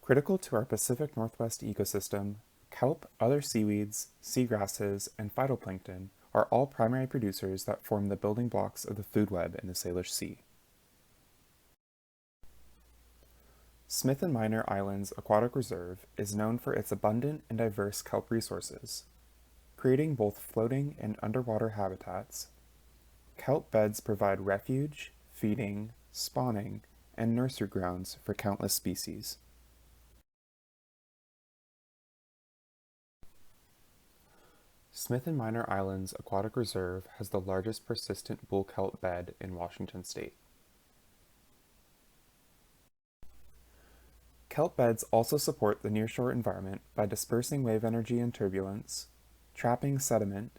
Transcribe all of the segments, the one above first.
Critical to our Pacific Northwest ecosystem, kelp, other seaweeds, seagrasses, and phytoplankton are all primary producers that form the building blocks of the food web in the Salish Sea. Smith and Minor Islands Aquatic Reserve is known for its abundant and diverse kelp resources. Creating both floating and underwater habitats, kelp beds provide refuge, feeding, spawning, and nursery grounds for countless species. Smith and Minor Islands Aquatic Reserve has the largest persistent bull kelp bed in Washington state. Kelp beds also support the nearshore environment by dispersing wave energy and turbulence, trapping sediment,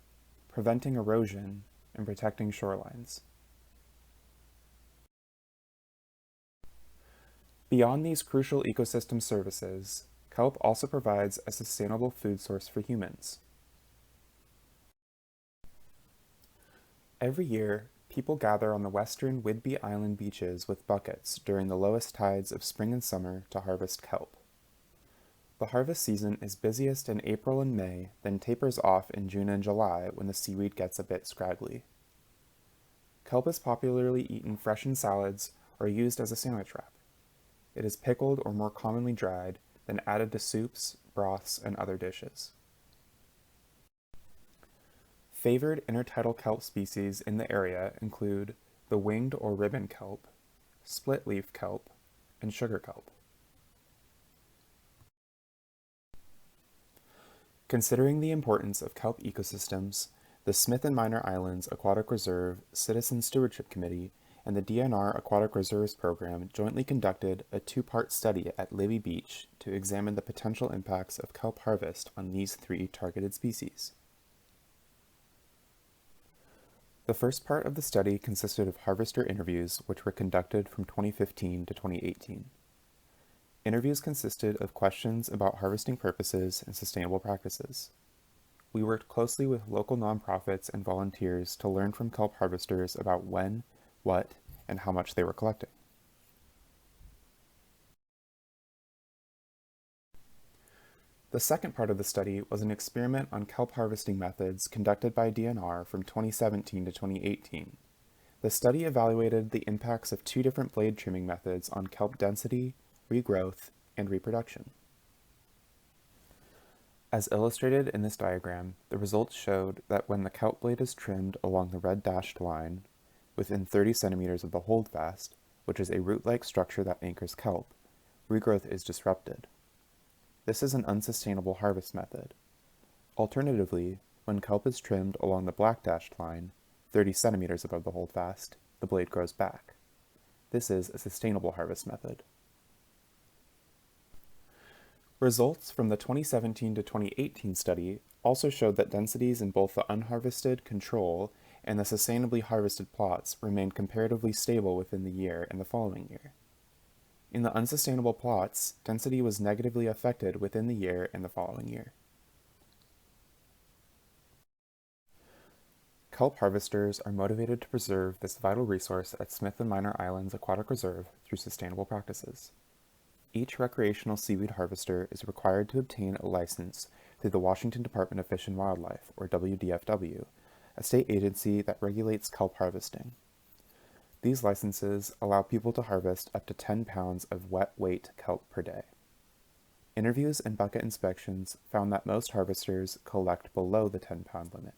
preventing erosion, and protecting shorelines. Beyond these crucial ecosystem services, kelp also provides a sustainable food source for humans. Every year, people gather on the western Whidbey Island beaches with buckets during the lowest tides of spring and summer to harvest kelp. The harvest season is busiest in April and May, then tapers off in June and July when the seaweed gets a bit scraggly. Kelp is popularly eaten fresh in salads or used as a sandwich wrap. It is pickled or more commonly dried, then added to soups, broths, and other dishes. Favored intertidal kelp species in the area include the winged or ribbon kelp, split-leaf kelp, and sugar kelp. Considering the importance of kelp ecosystems, the Smith and Minor Islands Aquatic Reserve Citizen Stewardship Committee and the DNR Aquatic Reserves Program jointly conducted a two-part study at Libbey Beach to examine the potential impacts of kelp harvest on these three targeted species. The first part of the study consisted of harvester interviews, which were conducted from 2015 to 2018. Interviews consisted of questions about harvesting purposes and sustainable practices. We worked closely with local nonprofits and volunteers to learn from kelp harvesters about when, what, and how much they were collecting. The second part of the study was an experiment on kelp harvesting methods conducted by DNR from 2017 to 2018. The study evaluated the impacts of two different blade trimming methods on kelp density, regrowth, and reproduction. As illustrated in this diagram, the results showed that when the kelp blade is trimmed along the red dashed line, within 30 centimeters of the holdfast, which is a root-like structure that anchors kelp, regrowth is disrupted. This is an unsustainable harvest method. Alternatively, when kelp is trimmed along the black dashed line, 30 centimeters above the holdfast, the blade grows back. This is a sustainable harvest method. Results from the 2017 to 2018 study also showed that densities in both the unharvested control and the sustainably harvested plots remained comparatively stable within the year and the following year. In the unsustainable plots, density was negatively affected within the year and the following year. Kelp harvesters are motivated to preserve this vital resource at Smith and Minor Islands Aquatic Reserve through sustainable practices. Each recreational seaweed harvester is required to obtain a license through the Washington Department of Fish and Wildlife, or WDFW, a state agency that regulates kelp harvesting. These licenses allow people to harvest up to 10 pounds of wet weight kelp per day. Interviews and bucket inspections found that most harvesters collect below the 10-pound limit.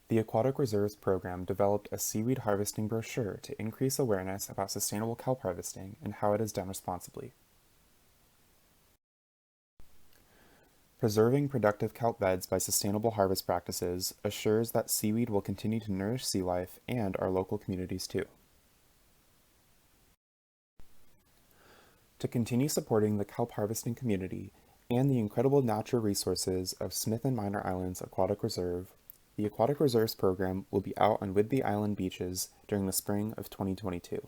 The Aquatic Reserves Program developed a seaweed harvesting brochure to increase awareness about sustainable kelp harvesting and how it is done responsibly. Preserving productive kelp beds by sustainable harvest practices assures that seaweed will continue to nourish sea life and our local communities too. To continue supporting the kelp harvesting community and the incredible natural resources of Smith and Minor Islands Aquatic Reserve, the Aquatic Reserves Program will be out on Whidbey Island beaches during the spring of 2022.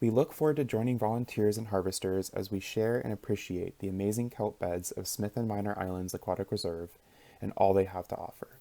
We look forward to joining volunteers and harvesters as we share and appreciate the amazing kelp beds of Smith and Minor Islands Aquatic Reserve and all they have to offer.